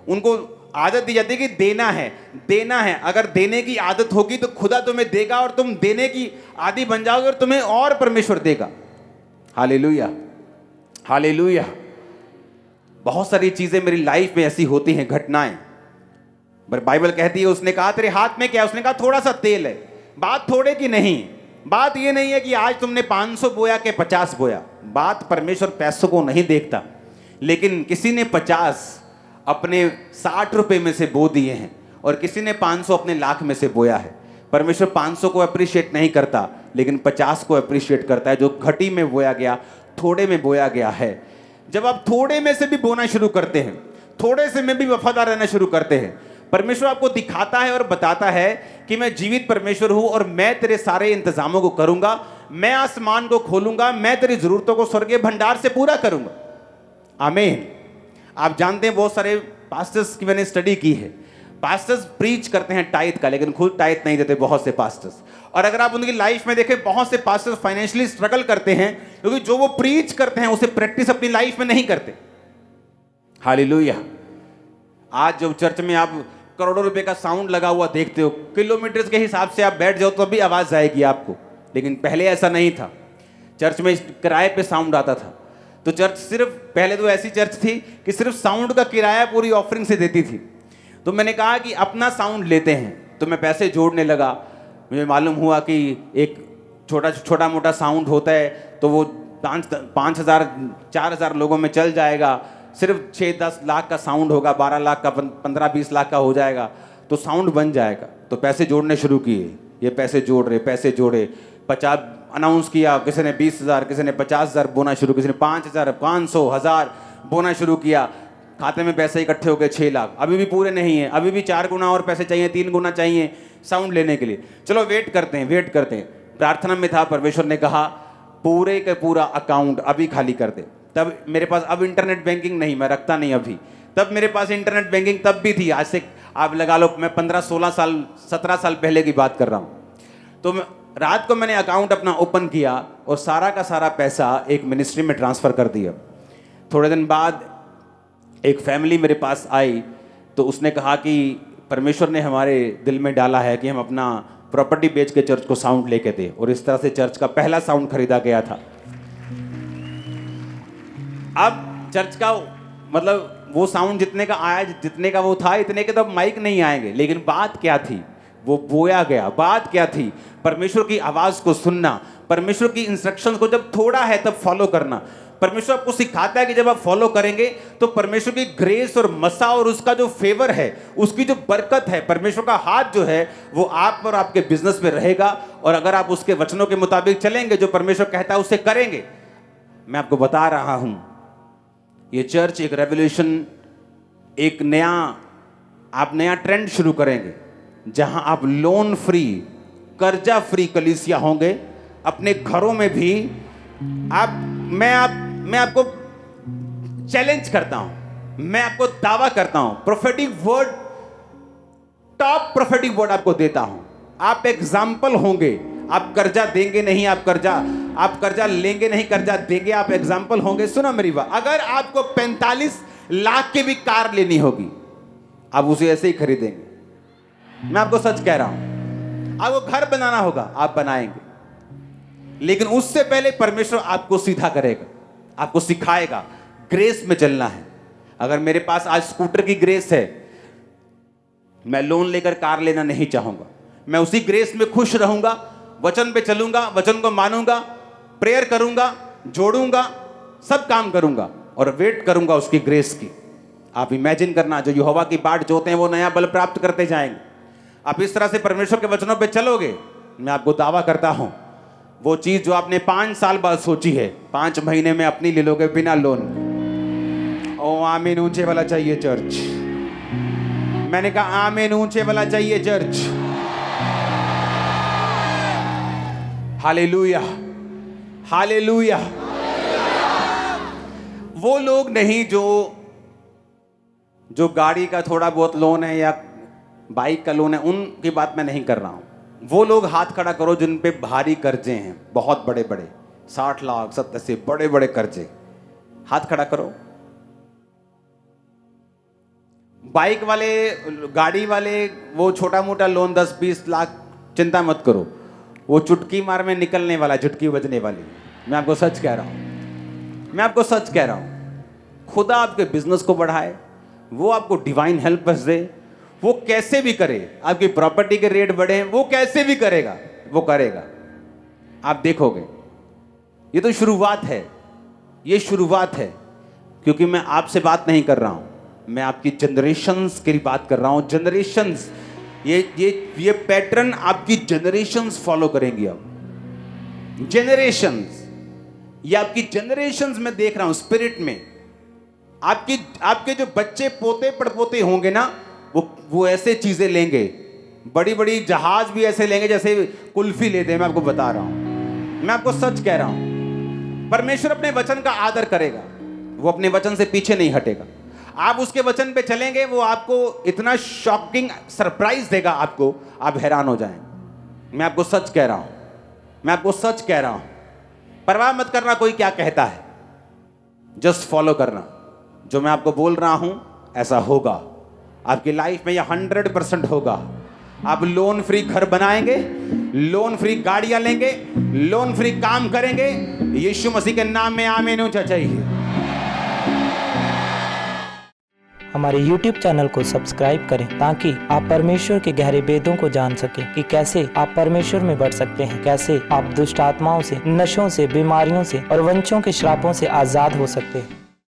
उनको आदत दी जाती है कि देना है, देना है। अगर देने की आदत होगी तो खुदा तुम्हें देगा, और तुम देने की आदी बन जाओगे और तुम्हें और परमेश्वर देगा। Hallelujah, hallelujah. बहुत सारी चीजें मेरी लाइफ में ऐसी होती हैं, घटनाएं। पर बाइबल कहती है, उसने कहा तेरे हाथ में क्या है? उसने कहा थोड़ा सा तेल है। बात थोड़े की नहीं, बात ये नहीं है कि आज तुमने 500 बोया के 50 बोया। बात परमेश्वर पैसों को नहीं देखता, लेकिन किसी ने 50 अपने 60 रुपए में से बो दिए हैं, और किसी ने 500 अपने लाख में से बोया है। परमेश्वर 500 को अप्रिशिएट नहीं करता, लेकिन 50 को अप्रिशिएट करता है, जो घटी में बोया गया, थोड़े में बोया गया है। जब आप थोड़े में से भी बोना शुरू करते हैं, थोड़े से में भी वफादार रहना शुरू करते हैं, परमेश्वर आपको दिखाता है और बताता है कि मैं जीवित परमेश्वर हूं, और मैं तेरे सारे इंतजामों को करूंगा। मैं आसमान को खोलूंगा, मैं तेरी जरूरतों को स्वर्गीय भंडार से पूरा करूंगा। आमीन। आप जानते हैं बहुत सारे पास्टर्स की मैंने स्टडी की है, पास्टर्स प्रीच करते हैं टाइथ का, लेकिन खुद टाइथ नहीं देते बहुत से पास्टर्स। और अगर आप उनकी लाइफ में देखें, बहुत से पास्टर्स फाइनेंशियली स्ट्रगल करते हैं, क्योंकि जो वो प्रीच करते हैं उसे प्रैक्टिस अपनी लाइफ में नहीं करते। हालेलुया। आज जो चर्च में आप करोड़ों रुपए का साउंड लगा हुआ देखते हो, किलोमीटर के हिसाब से आप बैठ जाओ तो भी आवाज आएगी आपको, लेकिन पहले ऐसा नहीं था। चर्च में किराए पे साउंड आता था, तो चर्च सिर्फ, पहले तो ऐसी चर्च थी कि सिर्फ साउंड का किराया पूरी ऑफरिंग से देती थी। तो मैंने कहा कि अपना साउंड लेते हैं, तो मैं पैसे जोड़ने लगा। मुझे मालूम हुआ कि एक छोटा मोटा साउंड होता है तो वो 5,000 4,000 लोगों में चल जाएगा। सिर्फ 6-10 लाख का साउंड होगा, 12 लाख का, 15-20 लाख का हो जाएगा, तो साउंड बन जाएगा। तो पैसे जोड़ने शुरू किए, ये पैसे जोड़ रहे, पैसे जोड़े, 50 अनाउंस किया, किसी ने 20,000, किसी ने 50,000 बोना शुरू, किसी ने 5,000, 500, 1,000 बोना शुरू किया। खाते में पैसे इकट्ठे हो गए 6 लाख। अभी भी पूरे नहीं है, अभी भी 4 गुना और पैसे चाहिए, 3 गुना चाहिए साउंड लेने के लिए। चलो वेट करते हैं, वेट करते हैं। प्रार्थना में था, परमेश्वर ने कहा पूरे का पूरा अकाउंट अभी खाली कर दे। तब मेरे पास, अब इंटरनेट बैंकिंग नहीं, मैं रखता नहीं अभी, तब मेरे पास इंटरनेट बैंकिंग तब भी थी। आज से आप लगा लो, मैं 15-16 साल 17 साल पहले की बात कर रहा हूँ। तो रात को मैंने अकाउंट अपना ओपन किया और सारा का सारा पैसा एक मिनिस्ट्री में ट्रांसफ़र कर दिया। थोड़े दिन बाद एक फैमिली मेरे पास आई, तो उसने कहा कि परमेश्वर ने हमारे दिल में डाला है कि हम अपना प्रॉपर्टी बेच के चर्च को साउंड लेके दे, और इस तरह से चर्च का पहला साउंड खरीदा गया था। अब चर्च का मतलब वो साउंड जितने का आया, जितने का वो था, इतने के तो माइक नहीं आएंगे, लेकिन बात क्या थी, वो बोया गया। बात क्या थी? परमेश्वर की आवाज को सुनना, परमेश्वर की इंस्ट्रक्शंस को जब थोड़ा है तब फॉलो करना। परमेश्वर आपको सिखाता है कि जब आप फॉलो करेंगे तो परमेश्वर की ग्रेस और मसा और उसका जो फेवर है, उसकी जो बरकत है, परमेश्वर का हाथ जो है वो आप और आपके बिजनेस में रहेगा। और अगर आप उसके वचनों के मुताबिक चलेंगे, जो परमेश्वर कहता है उसे करेंगे। मैं आपको बता रहा हूं, ये चर्च एक रेवोल्यूशन, एक नया ट्रेंड शुरू करेंगे, जहां आप लोन फ्री, कर्जा फ्री कलीसिया होंगे। अपने घरों में भी मैं आपको चैलेंज करता हूं, मैं आपको दावा करता हूं, prophetic word, top prophetic word आपको देता हूं। आप एग्जाम्पल होंगे। आप कर्जा देंगे नहीं, आप कर्जा लेंगे नहीं, कर्जा देंगे, आप एग्जाम्पल होंगे। सुनो मेरी बात, अगर आपको 45 लाख की भी कार लेनी होगी, आप उसे ऐसे ही खरीदेंगे। मैं आपको सच कह रहा हूं। आपको घर बनाना होगा, आप बनाएंगे, लेकिन उससे पहले परमेश्वर आपको सीधा करेगा। आपको सिखाएगा। ग्रेस में चलना है। अगर मेरे पास आज स्कूटर की ग्रेस है, मैं लोन लेकर कार लेना नहीं चाहूंगा। मैं उसी ग्रेस में खुश रहूंगा, वचन पे चलूंगा, वचन को मानूंगा, प्रेयर करूंगा, जोड़ूंगा, सब काम करूंगा और वेट करूंगा उसकी ग्रेस की। आप इमेजिन करना, जो यहोवा की बाट जोते हैं वो नया बल प्राप्त करते जाएंगे। आप इस तरह से परमेश्वर के वचनों पे चलोगे, मैं आपको दावा करता हूं, वो चीज जो आपने 5 साल बाद सोची है, 5 महीने में अपनी ले लोगे बिना लोन। ओ आमीन ऊंचे वाला चाहिए चर्च। मैंने कहा आमीन ऊंचे वाला चाहिए चर्च। Hallelujah, hallelujah. वो लोग नहीं जो गाड़ी का थोड़ा बहुत लोन है या बाइक का लोन है, उनकी बात मैं नहीं कर रहा हूं। वो लोग हाथ खड़ा करो जिन पे भारी कर्जे हैं, बहुत बड़े बड़े, 60 लाख 70 से बड़े बड़े कर्जे, हाथ खड़ा करो। बाइक वाले, गाड़ी वाले, वो छोटा मोटा लोन 10-20 लाख, चिंता मत करो, वो चुटकी मार में निकलने वाला, चुटकी बजने वाली। मैं आपको सच कह रहा हूं, मैं आपको सच कह रहा हूं। खुदा आपके बिजनेस को बढ़ाए, वो आपको डिवाइन हेल्प दे, वो कैसे भी करे। आपकी प्रॉपर्टी के रेट बढ़े, वो कैसे भी करेगा, वो करेगा। आप देखोगे। ये तो शुरुआत है, ये शुरुआत है। क्योंकि मैं आपसे बात नहीं कर रहा हूं, मैं आपकी जनरेशंस की बात कर रहा हूं। जनरेशंस, ये पैटर्न आपकी जनरेशंस फॉलो करेंगी। अब जनरेशंस, ये आपकी जनरेशंस में देख रहा हूं स्पिरिट में। आपके जो बच्चे पोते पड़पोते होंगे ना, वो ऐसे चीजें लेंगे, बड़ी बड़ी जहाज भी ऐसे लेंगे जैसे कुल्फी लेते हैं। मैं आपको बता रहा हूं, मैं आपको सच कह रहा हूं। परमेश्वर अपने वचन का आदर करेगा, वो अपने वचन से पीछे नहीं हटेगा। आप उसके वचन पे चलेंगे, वो आपको इतना शॉकिंग सरप्राइज देगा आपको, आप हैरान हो जाएंगे। मैं आपको सच कह रहा हूं, मैं आपको सच कह रहा हूं। परवाह मत करना कोई क्या कहता है, जस्ट फॉलो करना। जो मैं आपको बोल रहा हूं ऐसा होगा आपकी लाइफ में, यह 100% होगा। आप लोन फ्री घर बनाएंगे, लोन फ्री गाड़ियां लेंगे, लोन फ्री काम करेंगे। यीशु मसीह के नाम में आमीन ऊंचा चाहिए। हमारे YouTube चैनल को सब्सक्राइब करें ताकि आप परमेश्वर के गहरे भेदों को जान सकें कि कैसे आप परमेश्वर में बढ़ सकते हैं, कैसे आप दुष्ट आत्माओं से, नशों से, बीमारियों से और वंशों के श्रापों से आजाद हो सकते हैं।